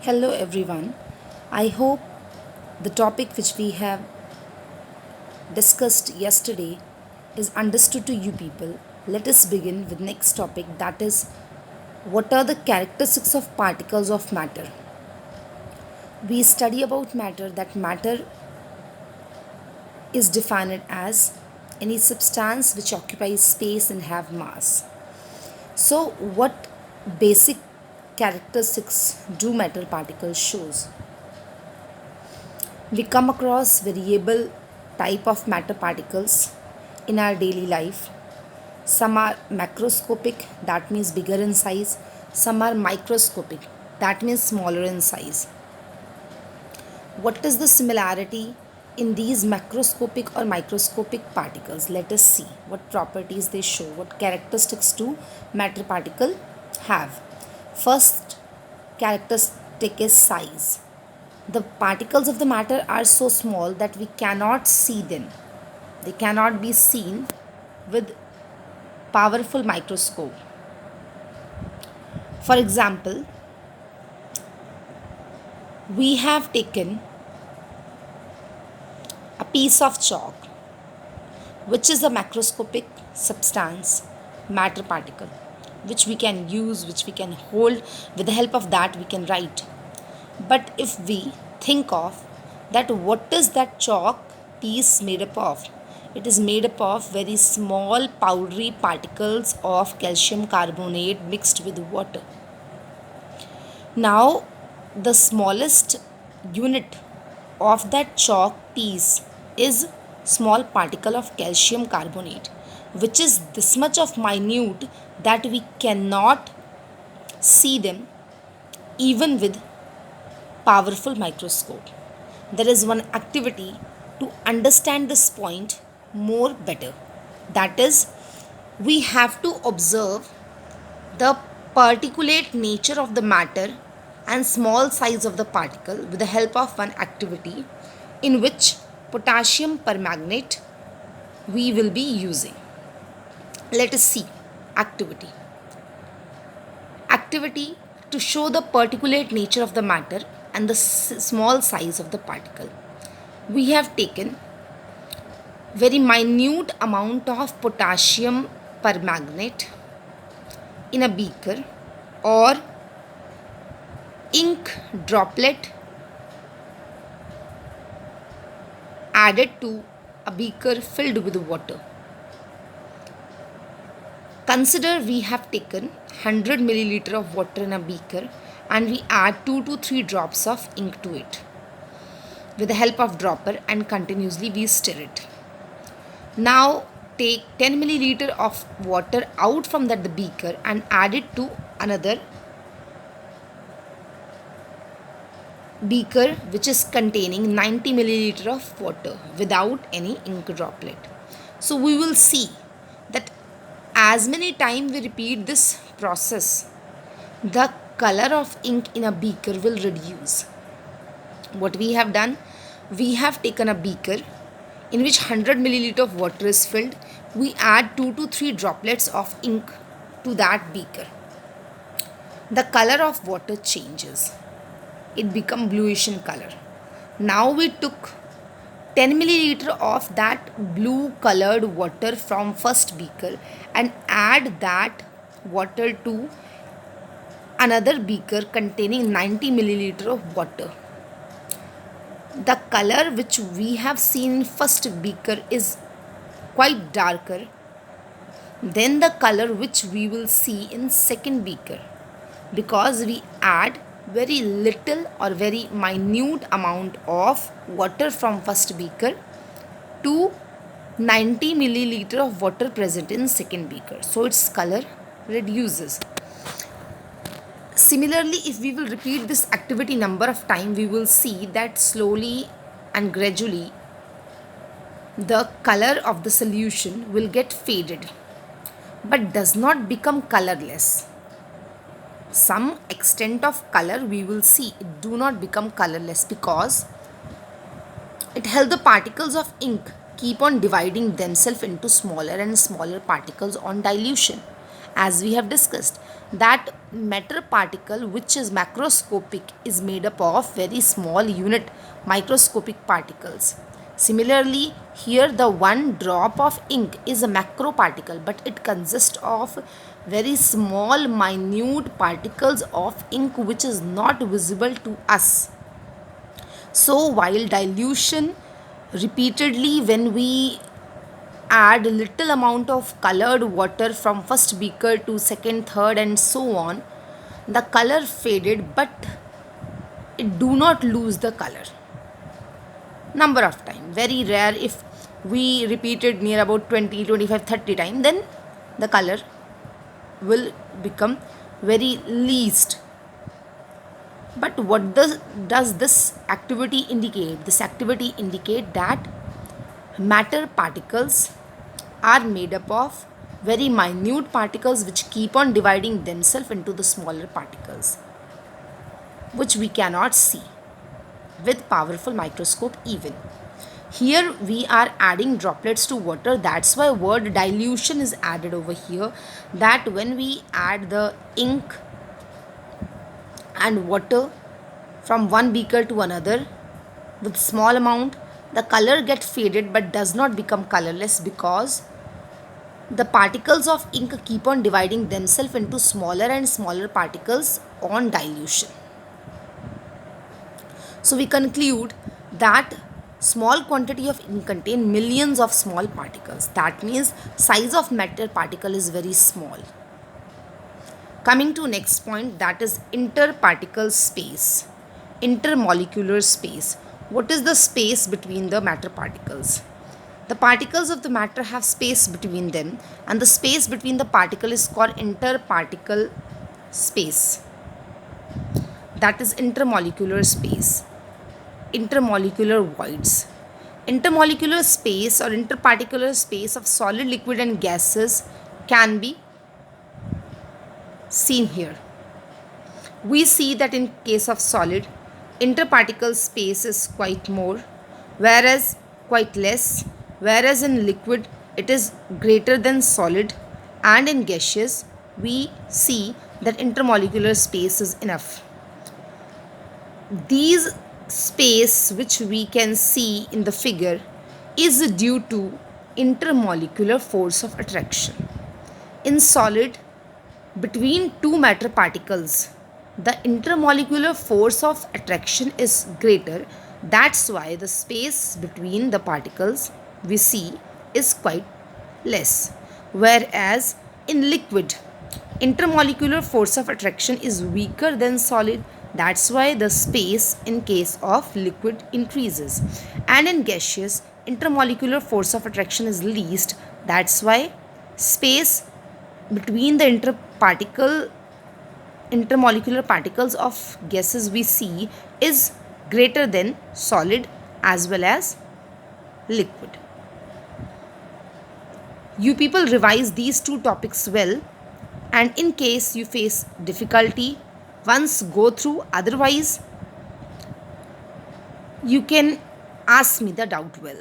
Hello everyone. I hope the topic which we have discussed yesterday is understood to you people. Let us begin with next topic, that is what are the characteristics of particles of matter. We study about matter, that matter is defined as any substance which occupies space and have mass. So what basic characteristics do matter particles shows? We come across variable type of matter particles in our daily life. Some are macroscopic, that means bigger in size. Some are microscopic, that means smaller in size. What is the similarity in these macroscopic or microscopic particles? Let us see what properties they show, what characteristics do matter particle have. First characteristic is size. The particles of the matter are so small that we cannot see them. They cannot be seen with powerful microscope. For example, we have taken a piece of chalk, which is a macroscopic substance, matter particle, which we can use, which we can hold. With the help of that, we can write. But if we think of that, what is that chalk piece made up of? It is made up of very small powdery particles of calcium carbonate mixed with water. Now, the smallest unit of that chalk piece is small particle of calcium carbonate, which is this much of minute that we cannot see them even with powerful microscope. There is one activity to understand this point more better. That is, we have to observe the particulate nature of the matter and small size of the particle with the help of one activity in which potassium permanganate we will be using. Let us see activity. Activity to show the particulate nature of the matter and the small size of the particle. We have taken very minute amount of potassium permanganate in a beaker or ink droplet added to a beaker filled with water. Consider we have taken 100 milliliter of water in a beaker and we add 2 to 3 drops of ink to it. With the help of dropper and continuously we stir it. Now take 10 milliliter of water out from that beaker and add it to another beaker which is containing 90 milliliter of water without any ink droplet. So we will see that as many times we repeat this process, the color of ink in a beaker will reduce. What we have done, we have taken a beaker in which 100 milliliter of water is filled. We add 2 to 3 droplets of ink to that beaker. The color of water changes. It becomes bluish in color. Now we took 10 milliliter of that blue colored water from first beaker and add that water to another beaker containing 90 milliliter of water. The color which we have seen in first beaker is quite darker than the color which we will see in second beaker, because we add very little or very minute amount of water from first beaker to 90 milliliter of water present in second beaker, so its color reduces. Similarly, if we will repeat this activity number of time, we will see that slowly and gradually the color of the solution will get faded but does not become colorless. Some extent of color we will see, it do not become colorless because it helps the particles of ink keep on dividing themselves into smaller and smaller particles on dilution, as we have discussed, that matter particle which is macroscopic is made up of very small unit microscopic particles. Similarly, here the one drop of ink is a macro particle, but it consists of very small minute particles of ink which is not visible to us. So while dilution, repeatedly when we add little amount of colored water from first beaker to second, third and so on, the color faded, but it do not lose the color. Number of time, very rare. If we repeated near about 20, 25, 30 times, then the color will become very least. But what does this activity indicate? This activity indicate that matter particles are made up of very minute particles which keep on dividing themselves into the smaller particles, which we cannot see with powerful microscope even. Here we are adding droplets to water, that's why word dilution is added over here, that when we add the ink and water from one beaker to another with small amount, the color gets faded but does not become colorless, because the particles of ink keep on dividing themselves into smaller and smaller particles on dilution. So we conclude that small quantity of ink contain millions of small particles. That means size of matter particle is very small. Coming to next point, that is interparticle space, intermolecular space. What is the space between the matter particles? The particles of the matter have space between them, and the space between the particle is called interparticle space. That is intermolecular space, intermolecular voids. Intermolecular space or interparticular space of solid, liquid and gases can be seen here. We see that in case of solid, interparticle space is quite more, whereas quite less, whereas in liquid it is greater than solid, and in gaseous we see that intermolecular space is enough. These space which we can see in the figure is due to intermolecular force of attraction. In solid, between two matter particles, the intermolecular force of attraction is greater. That's why the space between the particles we see is quite less. Whereas in liquid, intermolecular force of attraction is weaker than solid. That's why the space in case of liquid increases. And in gaseous, intermolecular force of attraction is least. That's why space between the intermolecular particles of gases we see is greater than solid as well as liquid. You people revise these two topics well, and in case you face difficulty, once go through, otherwise you can ask me the doubt well.